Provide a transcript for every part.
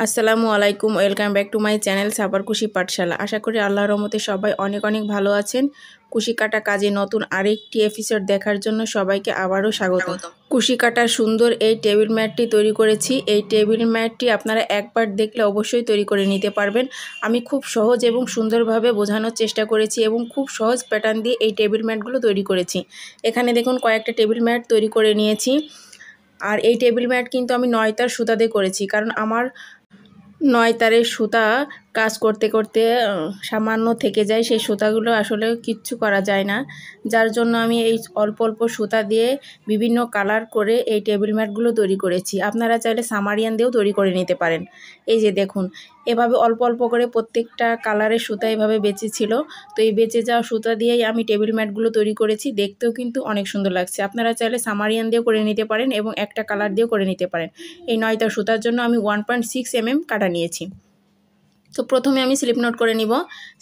আসসালামু আলাইকুম, welcome back to my channel সাবার কুশি পাঠশালা। আশা করি আল্লাহর রহমতে সবাই অনেক অনেক ভালো আছেন। কুশি কাটা কাজে নতুন আরেকটি এপিসোড দেখার জন্য সবাইকে আবারও স্বাগত। কুশি কাটার সুন্দর এই টেবিল ম্যাটটি তৈরি করেছি। এই টেবিল ম্যাটটি আপনারা একবার দেখলে অবশ্যই তৈরি করে নিতে পারবেন। আমি খুব সহজ এবং সুন্দরভাবে বোঝানোর চেষ্টা করেছি এবং খুব সহজ প্যাটার্ন দিয়ে এই টেবিল ম্যাটগুলো তৈরি করেছি। এখানে দেখুন কয়েকটা টেবিল ম্যাট তৈরি করে নিয়েছি। আর এই টেবিল ম্যাট কিন্তু আমি 9 তার সুতা দিয়ে করেছি, কারণ আমার 9 তারের সুতা কাজ করতে করতে সামান্য থেকে যায়। সেই সুতাগুলো আসলে কিচ্ছু করা যায় না, যার জন্য আমি এই অল্প অল্প সুতা দিয়ে বিভিন্ন কালার করে এই টেবিল ম্যাটগুলো তৈরি করেছি। আপনারা চাইলে সামারিয়ান দিয়েও তৈরি করে নিতে পারেন। এই যে দেখুন, এভাবে অল্প অল্প করে প্রত্যেকটা কালারের সুতা এভাবে বেঁচেছিল। তো এই বেঁচে যাওয়া সুতা দিয়েই আমি টেবিল ম্যাটগুলো তৈরি করেছি। দেখতেও কিন্তু অনেক সুন্দর লাগছে। আপনারা চাইলে সামারিয়ান দিয়েও করে নিতে পারেন এবং একটা কালার দিয়েও করে নিতে পারেন। এই 9 তার সুতার জন্য আমি 1.6 mm কাটা নিয়েছি। তো প্রথমে আমি স্লিপ নোট করে নিব।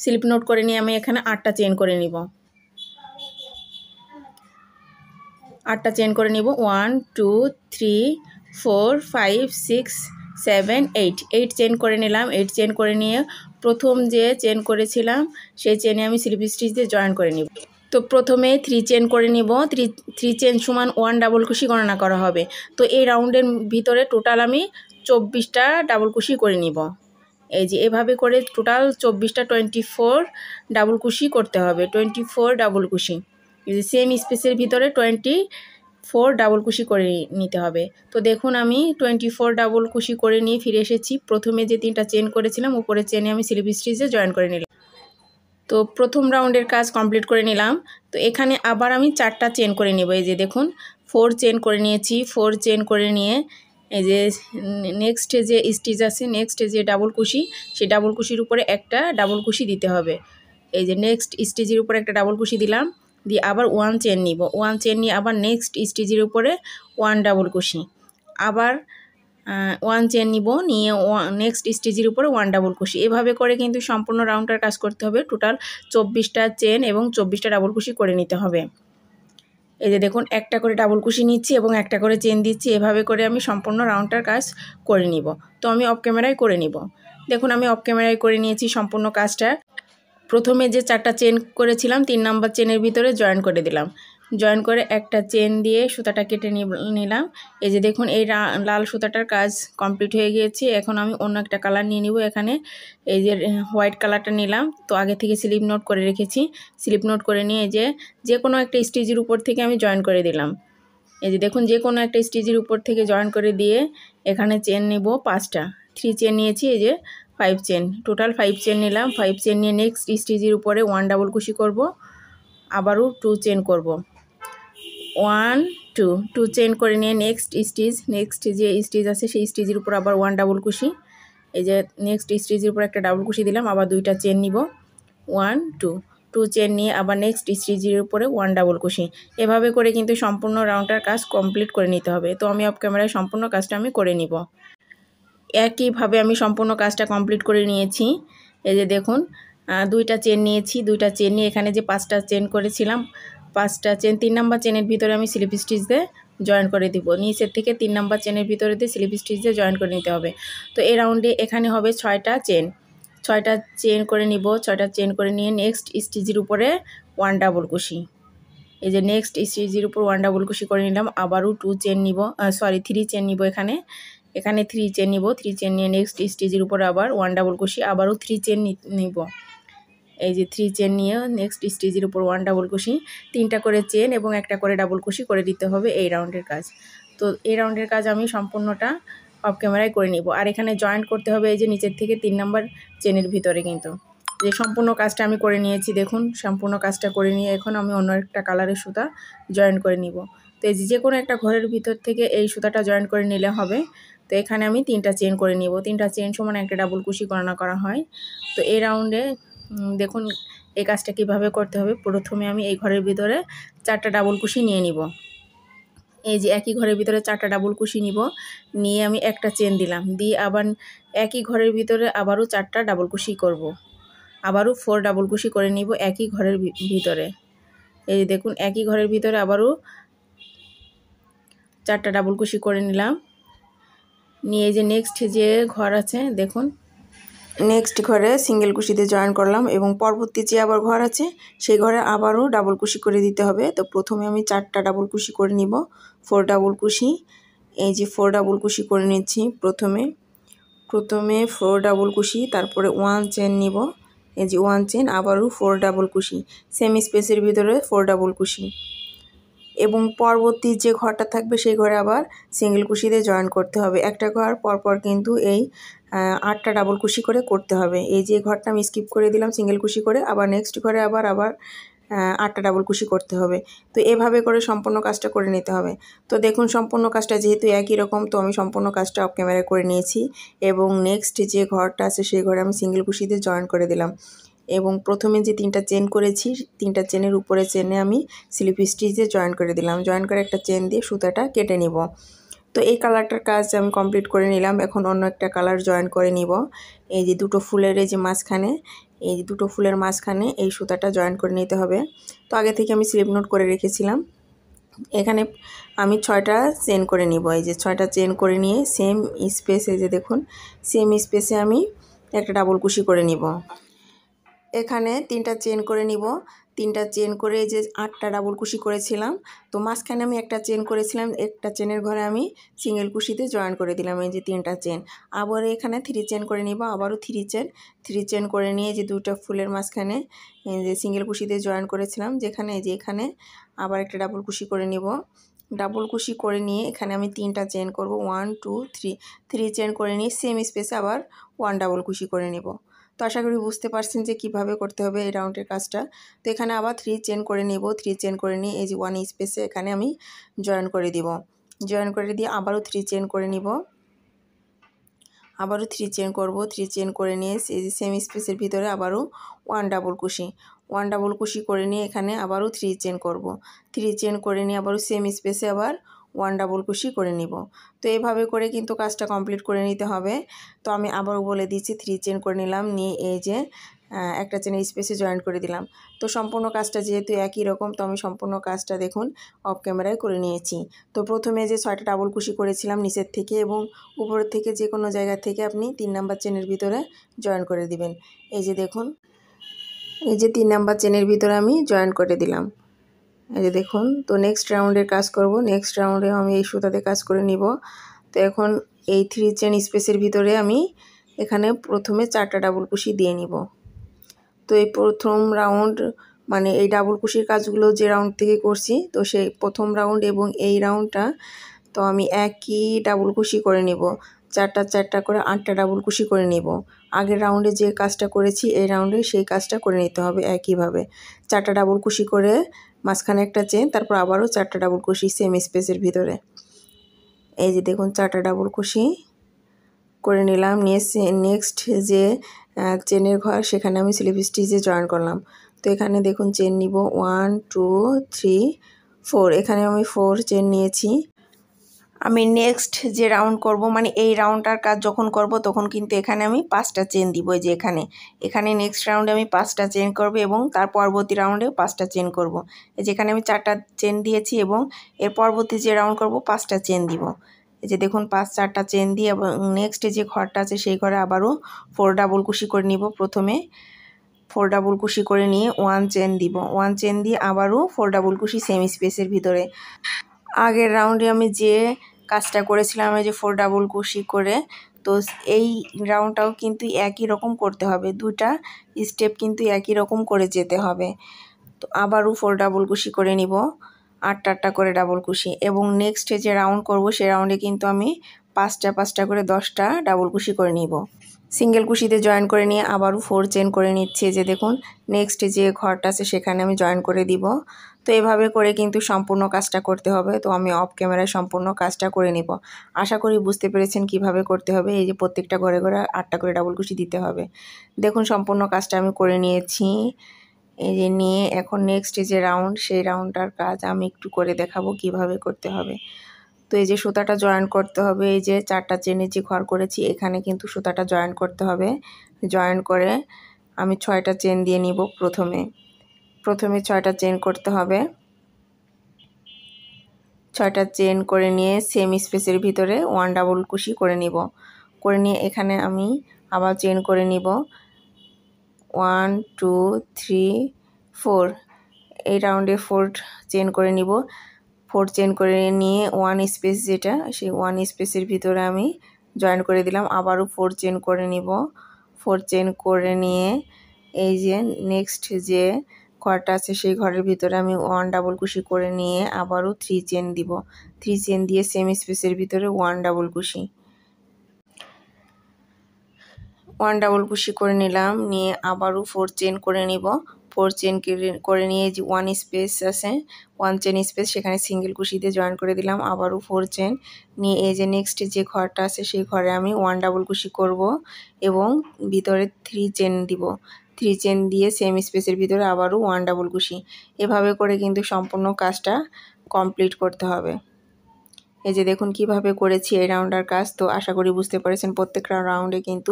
স্লিপ নোট করে নিয়ে আমি এখানে 8টা চেন করে নিব। 8টা চেন করে নিব। 1 2 3 4 5 6 7 8 8 চেন করে নিলাম। 8 চেন করে নিয়ে প্রথম যে চেন করেছিলাম সেই চেনে আমি স্লিপ স্টিচ দিয়ে জয়েন করে নিব। তো প্রথমে 3 চেন করে নিব। 3 চেন সমান 1 ডাবল কুশি গণনা করা হবে। তো এই রাউন্ডের ভিতরে টোটাল আমি 24টা ডাবল কুশি করে নিব। এই যে এভাবে করে টোটাল 24টা 24 ডাবল কুশি করতে হবে। 24 ডাবল কুশি, এই যে সেম স্পেসের ভিতরে 24 ডাবল কুশি করে নিতে হবে। তো দেখুন আমি 24 ডাবল কুশি করে নিয়ে ফিরে এসেছি। প্রথমে যে 3টা চেন করেছিলাম উপরের চেনে আমি স্লিপ স্টিচে জয়েন করে নিলাম। তো প্রথম রাউন্ডের কাজ কমপ্লিট করে নিলাম। তো এখানে আবার আমি 4টা চেন করে নেব। এই যে দেখুন 4 চেন করে নিয়েছি। 4 চেন করে নিয়ে এই যে নেক্সট যে স্টিচ আছে, নেক্সট যে ডাবল কুশি, সেই ডাবল কুশির উপরে একটা ডাবল কুশি দিতে হবে। এই যে নেক্সট স্টিচের উপরে একটা ডাবল কুশি দিলাম, দিয়ে আবার 1 চেন নিব। 1 চেন নিয়ে আবার নেক্সট স্টিচের উপরে 1 ডাবল কুশি, আবার 1 চেন নিব, নিয়ে নেক্সট স্টিচের উপরে 1 ডাবল কুশি। এভাবে করে কিন্তু সম্পূর্ণ রাউন্ডটার কাজ করতে হবে। টোটাল 24টা চেন এবং 24টা ডাবল কুশি করে নিতে হবে। এই যে দেখুন একটা করে ডাবল কুশি নিচ্ছি এবং একটা করে চেন দিচ্ছি। এভাবে করে আমি সম্পূর্ণ রাউন্ডটার কাজ করে নিব। তো আমি অফ ক্যামেরায় করে নিব। দেখুন আমি অফ ক্যামেরায় করে নিয়েছি সম্পূর্ণ কাজটা। প্রথমে যে 4টা চেন করেছিলাম 3 নাম্বার চেনের ভিতরে জয়েন করে দিলাম। জয়েন করে একটা চেন দিয়ে সুতাটা কেটে নিলাম। এই যে দেখুন এই লাল সুতাটার কাজ কমপ্লিট হয়ে গিয়েছে। এখন আমি অন্য একটা কালার নিয়ে নিব। এখানে এই যে হোয়াইট কালারটা নিলাম। তো আগে থেকে স্লিপ নোট করে রেখেছি। স্লিপ নোট করে নিয়ে যে কোনো একটা স্টিচের উপর থেকে আমি জয়েন করে দিলাম। এই যে দেখুন যে কোনো একটা স্টিচের উপর থেকে জয়েন করে দিয়ে এখানে চেন নেব 5টা। 3 চেন নিয়েছি, এই যে 5 চেন, টোটাল 5 চেন নিলাম। 5 চেন নিয়ে নেক্সট স্টিচের উপরে 1 ডাবল কুশি করব, আবারও 2 চেন করব। 1 2 চেন করে নিয়ে নেক্সট যে স্টিচ আছে সেই স্টিচের উপর আবার 1 ডাবল কুশি। এই যে নেক্সট স্টিচের উপর একটা ডাবল কুশি দিলাম, আবার 2টা চেন নিব। 1 2 চেন নিয়ে আবার নেক্সট স্টিচের উপরে 1 ডাবল কুশি। এভাবে করে কিন্তু সম্পূর্ণ রাউন্ডটার কাজ কমপ্লিট করে নিতে হবে। তো আমি অফ ক্যামেরায় সম্পূর্ণ কাজটা আমি করে নিব। একইভাবে আমি সম্পূর্ণ কাজটা কমপ্লিট করে নিয়েছি। এই যে দেখুন 2টা চেন নিয়েছি। 2টা চেন নিয়ে এখানে যে 5টা চেন করেছিলাম 5টা চেন 3 নাম্বার চেনের ভিতরে আমি স্লিপ স্টিচ দিয়ে জয়েন করে দিব। নিচের থেকে 3 নাম্বার চেনের ভিতরে দিয়ে স্লিপ স্টিচ দিয়ে জয়েন করে নিতে হবে। তো এই রাউন্ডে এখানে হবে 6টা চেন। 6টা চেন করে নিব। 6টা চেন করে নিয়ে নেক্সট স্টিচের উপরে 1 ডাবল কুশি। এই যে নেক্সট স্টিচের উপর 1 ডাবল কুশি করে নিলাম, আবারও 2 চেন নিব, 3 চেন নিব। এখানে 3 চেন নিব। 3 চেন নিয়ে নেক্সট স্টিচের উপর আবার 1 ডাবল কুশি, আবারও 3 চেন নিব। এই যে 3 চেন নিয়ে নেক্সট স্টিচের উপর 1 ডাবল কুশি, 3টা করে চেন এবং একটা করে ডাবল কুশি করে দিতে হবে এই রাউন্ডের কাজ। তো এই রাউন্ডের কাজ আমি সম্পূর্ণটা অফ ক্যামেরায় করে নিব। আর এখানে জয়েন্ট করতে হবে এই যে নিচের থেকে 3 নাম্বার চেনের ভিতরে। কিন্তু যে সম্পূর্ণ কাজটা আমি করে নিয়েছি, দেখুন সম্পূর্ণ কাজটা করে নিয়ে এখন আমি অন্য একটা কালারের সুতা জয়েন করে নিব। তো এই যে কোনো একটা ঘরের ভিতর থেকে এই সুতাটা জয়েন করে নিলে হবে। তো এখানে আমি 3টা চেন করে নিব। 3টা চেন সমান একটা ডাবল কুশি গণনা করা হয়। তো এই রাউন্ডে দেখুন এই কাজটা কিভাবে করতে হবে। প্রথমে আমি এই ঘরের ভিতরে 4টা ডাবল কুশি নিয়ে নিব। এই যে একই ঘরের ভিতরে 4টা ডাবল কুশি নিব, নিয়ে আমি একটা চেন দিলাম, দিয়ে আবার একই ঘরের ভিতরে আবারও 4টা ডাবল কুশি করব, আবারও 4 ডাবল কুশি করে নিব একই ঘরের ভিতরে। এই যে দেখুন একই ঘরের ভিতরে আবারও 4টা ডাবল কুশি করে নিলাম, নিয়ে যে নেক্সট যে ঘর আছে দেখুন, নেক্সট ঘরে সিঙ্গেল কুশিতে জয়েন করলাম এবং পরবর্তী যে আবার ঘর আছে সেই ঘরে আবারও ডাবল কুশি করে দিতে হবে। তো প্রথমে আমি 4টা ডাবল কুশি করে নিব, 4 ডাবল কুশি। এই যে 4 ডাবল কুশি করে নিচ্ছি প্রথমে 4 ডাবল কুশি, তারপরে 1 চেন নিব, এই যে 1 চেন, আবারও 4 ডাবল কুশি, সেম স্পেসের ভিতরে 4 ডাবল কুশি এবং পরবর্তী যে ঘরটা থাকবে সেই ঘরে আবার সিঙ্গেল কুশিতে জয়েন করতে হবে। একটা ঘর পরপর কিন্তু এই 8টা ডাবল কুশি করে করতে হবে। এই যে ঘরটা আমি স্কিপ করে দিলাম সিঙ্গেল কুশি করে, আবার নেক্সট ঘরে আবার 8টা ডাবল কুশি করতে হবে। তো এভাবে করে সম্পূর্ণ কাজটা করে নিতে হবে। তো দেখুন সম্পূর্ণ কাজটা যেহেতু একই রকম, তো আমি সম্পূর্ণ কাজটা অফ ক্যামেরায় করে নিয়েছি এবং নেক্সট যে ঘরটা আছে সেই ঘরে আমি সিঙ্গেল কুশিতে জয়েন করে দিলাম এবং প্রথমে যে 3টা চেন করেছি 3টা চেনের উপরে চেনে আমি স্লিপ স্টিচে জয়েন করে দিলাম। জয়েন করে একটা চেন দিয়ে সুতাটা কেটে নিব। তো এই কালারটার কাজ আমি কমপ্লিট করে নিলাম। এখন অন্য একটা কালার জয়েন করে নিব। এই যে দুটো ফুলের এই যে মাঝখানে, এই যে দুটো ফুলের মাঝখানে এই সুতাটা জয়েন করে নিতে হবে। তো আগে থেকে আমি স্লিপ নোট করে রেখেছিলাম। এখানে আমি 6টা চেন করে নিব। এই যে 6টা চেন করে নিয়ে সেম স্পেস, এই যে দেখুন সেম স্পেসে আমি একটা ডাবল কুশি করে নিব। এখানে 3টা চেন করে নিব। 3টা চেন করে এই যে 8টা ডাবল কুশি করেছিলাম, তো মাঝখানে আমি একটা চেন করেছিলাম, একটা চেনের ঘরে আমি সিঙ্গেল কুশিতে জয়েন করে দিলাম। এই যে 3টা চেন, আবার এখানে 3 চেন করে নিব, আবারও 3 চেন করে নিয়ে যে দুটো ফুলের মাঝখানে এই যে সিঙ্গেল কুশিতে জয়েন করেছিলাম, যেখানে এই যে এখানে আবার একটা ডাবল কুশি করে নিব। ডাবল কুশি করে নিয়ে এখানে আমি 3টা চেন করব, 1 2 3, 3 চেন করে নিয়ে সেম স্পেসে আবার 1 ডাবল কুশি করে নিব। তো আশা করি বুঝতে পারছেন যে কিভাবে করতে হবে এই রাউন্ডের কাজটা। তো এখানে আবার 3 চেন করে নেব, 3 চেন করে নিয়ে এই যে 1 স্পেসে এখানে আমি জয়েন করে দিব। জয়েন করে দিয়ে আবারও 3 চেন করে নিব, আবারও 3 চেন করব, 3 চেন করে নিয়ে এই যে সেম স্পেসের ভিতরে আবারও 1 ডাবল কুশি, 1 ডাবল কুশি করে নিয়ে এখানে আবারও 3 চেন করব, 3 চেন করে নিয়ে আবারও সেম স্পেসে আবার 1 ডাবল কুশি করে নিব। তো এইভাবে করে কিন্তু কাজটা কমপ্লিট করে নিতে হবে। তো আমি আবারও বলে দিচ্ছি, 3 চেন করে নিলাম, নিয়ে এই যে একটা চেনের স্পেসে জয়েন করে দিলাম। তো সম্পূর্ণ কাজটা যেহেতু একই রকম, তো আমি সম্পূর্ণ কাজটা দেখুন অফ ক্যামেরায় করে নিয়েছি। তো প্রথমে যে 6টা ডাবল কুশি করেছিলাম নিচের থেকে এবং উপরের থেকে যে কোনো জায়গা থেকে আপনি 3 নাম্বার চেনের ভিতরে জয়েন করে দিবেন। এই যে দেখুন, এই যে 3 নাম্বার চেনের ভিতরে আমি জয়েন করে দিলাম। এই যে দেখুন, তো নেক্সট রাউন্ডের কাজ করব। নেক্সট রাউন্ডে আমি এই সুতাতে কাজ করে নিব। তো এখন এই 3 চেন স্পেসের ভিতরে আমি এখানে প্রথমে 4টা ডাবল কুশি দিয়ে নিব। তো এই প্রথম রাউন্ড মানে এই ডাবল কুশির কাজগুলো যে রাউন্ড থেকে করছি, তো সেই প্রথম রাউন্ড এবং এই রাউন্ডটা তো আমি একই ডাবল কুশি করে নিব, 4টা করে 8টা ডাবল কুশি করে নিব। আগের রাউন্ডে যে কাজটা করেছি এই রাউন্ডে সেই কাজটা করে নিতে হবে একইভাবে। 4টা ডাবল কুশি করে মাঝখানে একটা চেন, তারপর আবারও 4টা ডাবল কুশি সেম স্পেসের ভিতরে। এই যে দেখুন 4টা ডাবল কুশি করে নিলাম, নিয়ে নেক্সট যে চেনের ঘর সেখানে আমি স্লিপ স্টিচে জয়েন করলাম। তো এখানে দেখুন চেন নিব 1 2 3 4, এখানে আমি 4 চেন নিয়েছি। আমি নেক্সট যে রাউন্ড করব মানে এই রাউন্ডটার কাজ যখন করব তখন কিন্তু এখানে আমি 5টা চেন দিব। যে এখানে নেক্সট রাউন্ডে আমি 5টা চেন করব এবং তার পরবর্তী রাউন্ডে 5টা চেন করব। যেখানে আমি 4টা চেন দিয়েছি এবং এর পরবর্তী যে রাউন্ড করব 5টা চেন দিব। এই যে দেখুন 4টা চেন দিয়ে এবং নেক্সট যে ঘরটা আছে সেই ঘরে আবারও 4 ডাবল কুশি করে নিব। প্রথমে 4 ডাবল কুশি করে নিয়ে 1 চেন দিব, 1 চেন দিয়ে আবারও 4 ডাবল কুশি সেম স্পেসের ভিতরে। আগের রাউন্ডে আমি যে কাজটা করেছিলাম এই যে 4 ডাবল কুশি করে, তো এই রাউন্ডটাও কিন্তু একই রকম করতে হবে, দুটা স্টেপ কিন্তু একই রকম করে যেতে হবে। তো আবারও 4 ডাবল কুশি করে নিব, 8টা করে ডাবল কুশি এবং নেক্সট যে রাউন্ড করব সেই রাউন্ডে কিন্তু আমি 5টা করে 10টা ডাবল কুশি করে নিব। সিঙ্গেল কুশিতে জয়েন করে নিয়ে আবারও 4 চেন করে নিচ্ছে। যে দেখুন নেক্সট যে ঘরটা আছে সেখানে আমি জয়েন করে দিব। তো এভাবে করে কিন্তু সম্পূর্ণ কাজটা করতে হবে। তো আমি অফ ক্যামেরায় সম্পূর্ণ কাজটা করে নিব। আশা করি বুঝতে পেরেছেন কিভাবে করতে হবে। এই যে প্রত্যেকটা ঘরে 8টা করে ডাবল কুশি দিতে হবে। দেখুন সম্পূর্ণ কাজটা আমি করে নিয়েছি। এই যে নিয়ে এখন নেক্সট যে রাউন্ড সেই রাউন্ডটার কাজ আমি একটু করে দেখাবো কিভাবে করতে হবে। তো এই যে সুতাটা জয়েন করতে হবে, এই যে 4টা চেনের যে ঘর করেছি এখানে কিন্তু সুতাটা জয়েন করতে হবে। জয়েন করে আমি 6টা চেন দিয়ে নিব। প্রথমে 6টা চেন করতে হবে। 6টা চেন করে নিয়ে সেম স্পেসের ভিতরে 1 ডাবল কুশি করে নিব। করে নিয়ে এখানে আমি আবার চেন করে নিব 1 2 3 4। এই রাউন্ডে 4 চেন করে নিব। 4 চেন করে নিয়ে 1 স্পেস যেটা সেই 1 স্পেসের ভিতরে আমি জয়েন করে দিলাম। আবারও 4 চেন করে নিব। 4 চেন করে নিয়ে এই যে নেক্সট যে ঘরটা আছে সেই ঘরের ভিতরে আমি 1 ডাবল কুশি করে নিয়ে আবারও 3 চেন দিব। 3 চেন দিয়ে সেম স্পেসের ভিতরে 1 ডাবল কুশি। 1 ডাবল কুশি করে নিলাম, নিয়ে আবারও 4 চেন করে নিব। 4 চেন করে নিয়ে যে 1 স্পেস আছে 1 চেন স্পেস সেখানে সিঙ্গেল কুশি দিয়ে জয়েন করে দিলাম। আবারও 4 চেন নিয়ে এই যে নেক্সট যে ঘরটা আছে সেই ঘরে আমি 1 ডাবল কুশি করব এবং ভিতরে 3 চেন দিব। 3 চেন দিয়ে সেম স্পেসের ভিতরে আবারও 1 ডাবল কুশি। এভাবে করে কিন্তু সম্পূর্ণ কাজটা কমপ্লিট করতে হবে। এই যে দেখুন কিভাবে করেছি এই রাউন্ডার কাজ। তো আশা করি বুঝতে পেরেছেন প্রত্যেকটা রাউন্ডে কিন্তু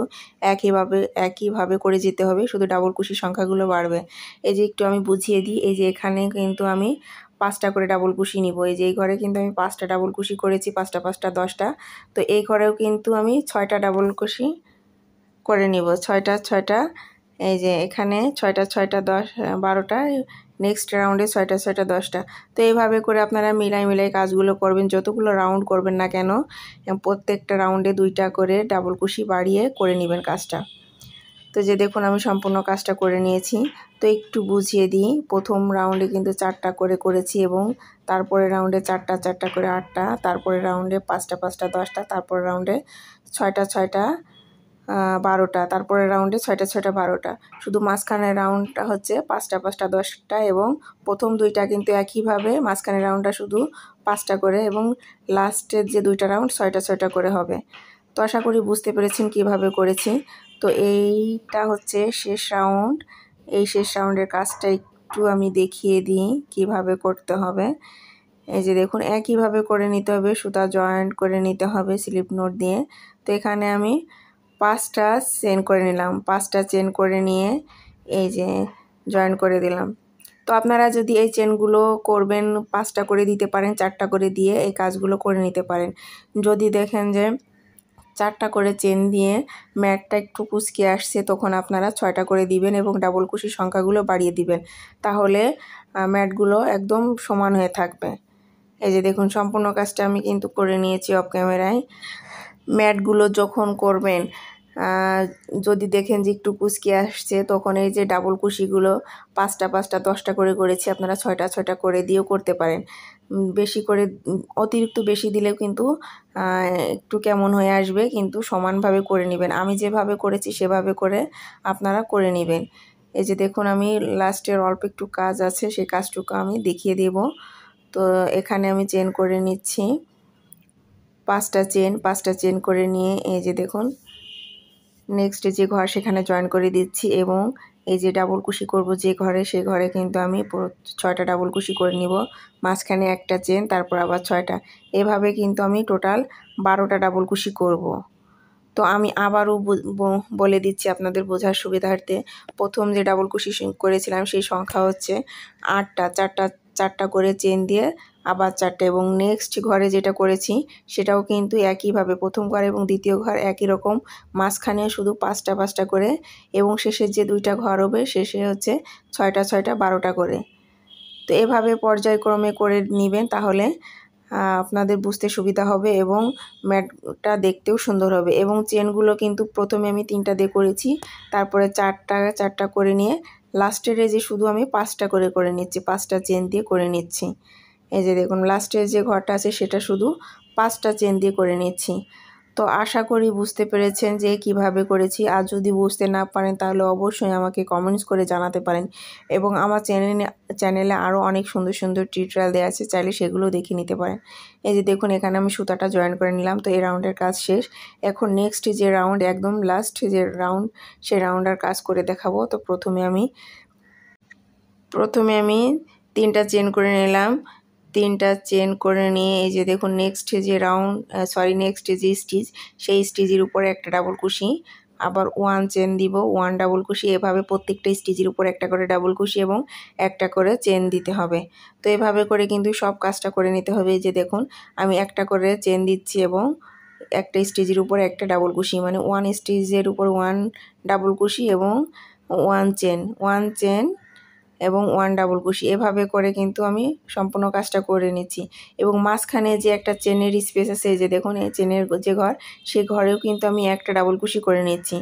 একইভাবে করে যেতে হবে, শুধু ডাবল কুশি সংখ্যাগুলো বাড়বে। এই যে একটু আমি বুঝিয়ে দিই, এই যে এখানে কিন্তু আমি 5টা করে ডাবল কুশি নিব। এই যে এই ঘরে কিন্তু আমি 5টা ডাবল কুশি করেছি, 5টা 5টা 10টা। তো এই ঘরেও কিন্তু আমি 6টা ডাবল কুশি করে নিব, 6টা 6টা। এই যে এখানে 6টা 6টা 10 12টা, নেক্সট রাউন্ডে 6টা 6টা 10টা। তো এইভাবে করে আপনারা মিলাই কাজগুলো করবেন, যতগুলো রাউন্ড করবেন না কেন প্রত্যেকটা রাউন্ডে 2টা করে ডাবল কুশি বাড়িয়ে করে নেবেন কাজটা। তো যে দেখুন আমি সম্পূর্ণ কাজটা করে নিয়েছি। তো একটু বুঝিয়ে দিই, প্রথম রাউন্ডে কিন্তু 4টা করে করেছি এবং তারপরে রাউন্ডে 4টা 4টা করে 8টা, তারপরে রাউন্ডে 5টা 5টা 10টা, তারপরে রাউন্ডে 6টা 6টা 12টা, তারপরে রাউন্ডে 6টা 6টা 12টা। শুধু মাঝখানের রাউন্ডটা হচ্ছে 5টা 5টা 10টা এবং প্রথম 2টা কিন্তু একইভাবে, মাঝখানের রাউন্ডটা শুধু 5টা করে এবং লাস্টের যে 2টা রাউন্ড 6টা 6টা করে হবে। তো আশা করি বুঝতে পেরেছেন কিভাবে করেছি। তো এইটা হচ্ছে শেষ রাউন্ড। এই শেষ রাউন্ডের কাজটা একটু আমি দেখিয়ে দিই কিভাবে করতে হবে। এই যে দেখুন একইভাবে করে নিতে হবে, সুতা জয়েন্ট করে নিতে হবে স্লিপ নোট দিয়ে। তো এখানে আমি 5টা চেন করে নিলাম, 5টা চেন করে নিয়ে এই যে জয়েন করে দিলাম। তো আপনারা যদি এই চেনগুলো করবেন 5টা করে দিতে পারেন, 4টা করে দিয়ে এই কাজগুলো করে নিতে পারেন। যদি দেখেন যে 4টা করে চেন দিয়ে ম্যাটটা একটু কুঁচকে আসছে তখন আপনারা 6টা করে দিবেন এবং ডাবল কুশির সংখ্যাগুলো বাড়িয়ে দিবেন, তাহলে ম্যাটগুলো একদম সমান হয়ে থাকবে। এই যে দেখুন সম্পূর্ণ কাজটা আমি কিন্তু করে নিয়েছি অফ ক্যামেরায়। ম্যাটগুলো যখন করবেন যদি দেখেন যে একটু কুচকে আসছে তখন এই যে ডাবল কুশিগুলো 5টা 5টা 10টা করে করেছি, আপনারা 6টা 6টা করে দিয়েও করতে পারেন। বেশি করে অতিরিক্ত বেশি দিলেও কিন্তু একটু কেমন হয়ে আসবে, কিন্তু সমানভাবে করে নেবেন। আমি যেভাবে করেছি সেভাবে করে আপনারা করে নেবেন। এই যে দেখুন আমি লাস্টের অল্প একটু কাজ আছে, সেই কাজটুকু আমি দেখিয়ে দেব। তো এখানে আমি চেন করে নিচ্ছি 5টা চেন করে নিয়ে এই যে দেখুন নেক্সট যে ঘর সেখানে জয়েন করে দিচ্ছি এবং এই যে ডাবল কুশি করব যে ঘরে সেই ঘরে কিন্তু আমি 6টা ডাবল কুশি করে নিব, মাঝখানে একটা চেন, তারপর আবার 6টা। এভাবে কিন্তু আমি টোটাল 12টা ডাবল কুশি করব। তো আমি আবারও বলে দিচ্ছি আপনাদের বোঝার সুবিধার্থে, প্রথম যে ডাবল কুশি করেছিলাম সেই সংখ্যা হচ্ছে 8টা, 4টা করে চেন দিয়ে আবার 4টা এবং নেক্সট ঘরে যেটা করেছি সেটাও কিন্তু একইভাবে প্রথম ঘর এবং দ্বিতীয় ঘর একই রকম, মাঝখানে শুধু 5টা 5টা করে এবং শেষের যে 2টা ঘর হবে শেষে হচ্ছে 6টা 6টা 12টা করে। তো এভাবে পর্যায়ক্রমে করে নেবেন, তাহলে আপনাদের বুঝতে সুবিধা হবে এবং ম্যাটটা দেখতেও সুন্দর হবে। এবং চেনগুলো কিন্তু প্রথমে আমি 3টা দিয়ে করেছি, তারপরে 4টা 4টা করে নিয়ে লাস্টের যে শুধু আমি 5টা করে নিচ্ছি, 5টা চেন দিয়ে করে নিচ্ছি। এই যে দেখুন লাস্টের যে ঘরটা আছে সেটা শুধু 5টা চেন দিয়ে করে নিচ্ছি। তো আশা করি বুঝতে পেরেছেন যে কিভাবে করেছি। আর যদি বুঝতে না পারেন তাহলে অবশ্যই আমাকে কমেন্টস করে জানাতে পারেন এবং আমার চ্যানেলে আরও অনেক সুন্দর সুন্দর টিউটোরিয়াল দেওয়া আছে, চাইলে সেগুলো দেখে নিতে পারেন। এই যে দেখুন এখানে আমি সুতাটা জয়েন করে নিলাম। তো এই রাউন্ডের কাজ শেষ। এখন নেক্সট যে রাউন্ড একদম লাস্ট যে রাউন্ড সেই রাউন্ডের কাজ করে দেখাবো। তো প্রথমে আমি 3টা চেন করে নিলাম। 3টা চেন করে নিয়ে এই যে দেখুন নেক্সট যে রাউন্ড নেক্সট যে স্টিচ সেই স্টিচের উপরে একটা ডাবল কুশি আবার 1 চেন দিব, 1 ডাবল কুশি। এভাবে প্রত্যেকটা স্টিচের উপর একটা করে ডাবল কুশি এবং একটা করে চেন দিতে হবে। তো এভাবে করে কিন্তু সব কাজটা করে নিতে হবে। এই যে দেখুন আমি একটা করে চেন দিচ্ছি এবং একটা স্টিচের উপর একটা ডাবল কুশি, মানে 1 স্টিচের উপর 1 ডাবল কুশি এবং 1 চেন এবং 1 ডাবল কুশি। এভাবে করে কিন্তু আমি সম্পূর্ণ কাজটা করে নিচ্ছি। এবং মাঝখানে যে একটা চেনের স্পেস আছে, এই যে দেখুন এই চেনের যে ঘর, সেই ঘরেও কিন্তু আমি একটা ডাবল কুশি করে নিচ্ছি।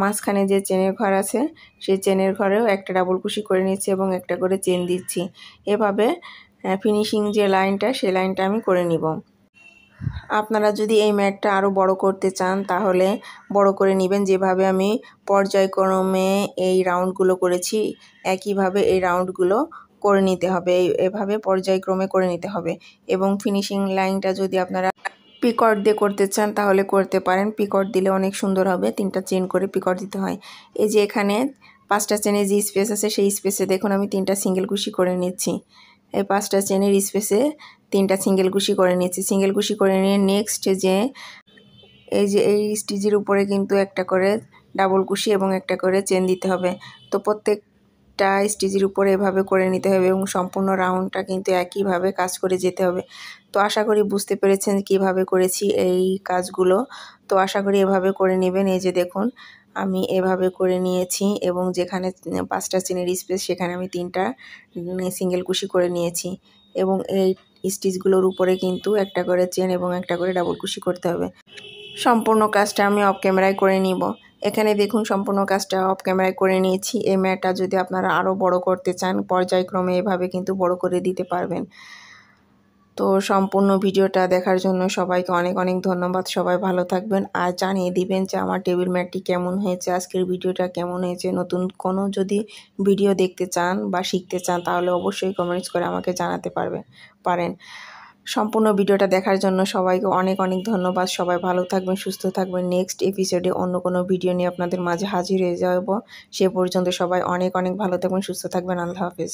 মাঝখানে যে চেনের ঘর আছে সেই চেনের ঘরেও একটা ডাবল কুশি করে নিচ্ছি এবং একটা করে চেন দিচ্ছি। এভাবে ফিনিশিং যে লাইনটা সেই লাইনটা আমি করে নিব। আপনারা যদি এই ম্যাটটা আরও বড় করতে চান তাহলে বড় করে নেবেন। যেভাবে আমি পর্যায়ক্রমে এই রাউন্ডগুলো করেছি একইভাবে এই রাউন্ডগুলো করে নিতে হবে, এভাবে পর্যায়ক্রমে করে নিতে হবে। এবং ফিনিশিং লাইনটা যদি আপনারা পিকট দিয়ে করতে চান তাহলে করতে পারেন। পিকট দিলে অনেক সুন্দর হবে, 3টা চেন করে পিকট দিতে হয়। এই যে এখানে 5টা চেনের যে স্পেস আছে সেই স্পেসে দেখুন আমি 3টা সিঙ্গেল কুশি করে নিচ্ছি। এই 5টা চেনের স্পেসে 3টা সিঙ্গেল কুশি করে নিচ্ছি। সিঙ্গেল কুশি করে নিয়ে নেক্সট যে এই স্টিচের উপরে কিন্তু একটা করে ডাবল কুশি এবং একটা করে চেন দিতে হবে। তো প্রত্যেকটা স্টিচের উপরে এভাবে করে নিতে হবে এবং সম্পূর্ণ রাউন্ডটা কিন্তু একইভাবে কাজ করে যেতে হবে। তো আশা করি বুঝতে পেরেছেন কিভাবে করেছি এই কাজগুলো। তো আশা করি এভাবে করে নেবেন। এই যে দেখুন আমি এভাবে করে নিয়েছি এবং যেখানে 5টা চেনের স্পেস সেখানে আমি 3টা সিঙ্গেল কুশি করে নিয়েছি এবং এই স্টিচগুলোর উপরে কিন্তু একটা করে চেন এবং একটা করে ডাবল কুশি করতে হবে। সম্পূর্ণ কাজটা আমি অফ ক্যামেরায় করে নিব। এখানে দেখুন সম্পূর্ণ কাজটা অফ ক্যামেরায় করে নিয়েছি। এই ম্যাটটা যদি আপনারা আরও বড় করতে চান পর্যায়ক্রমে এভাবে কিন্তু বড় করে দিতে পারবেন। তো সম্পূর্ণ ভিডিওটা দেখার জন্য সবাইকে অনেক অনেক ধন্যবাদ। সবাই ভালো থাকবেন আর জানিয়ে দিবেন যে আমার টেবিল ম্যাটটি কেমন হয়েছে, আজকের ভিডিওটা কেমন হয়েছে। নতুন কোনো যদি ভিডিও দেখতে চান বা শিখতে চান তাহলে অবশ্যই কমেন্টস করে আমাকে জানাতে পারেন। সম্পূর্ণ ভিডিওটা দেখার জন্য সবাইকে অনেক অনেক ধন্যবাদ। সবাই ভালো থাকবেন, সুস্থ থাকবেন। নেক্সট এপিসোডে অন্য কোনো ভিডিও নিয়ে আপনাদের মাঝে হাজির হয়ে যাব। সে পর্যন্ত সবাই অনেক অনেক ভালো থাকবেন, সুস্থ থাকবেন। আল্লাহ হাফেজ।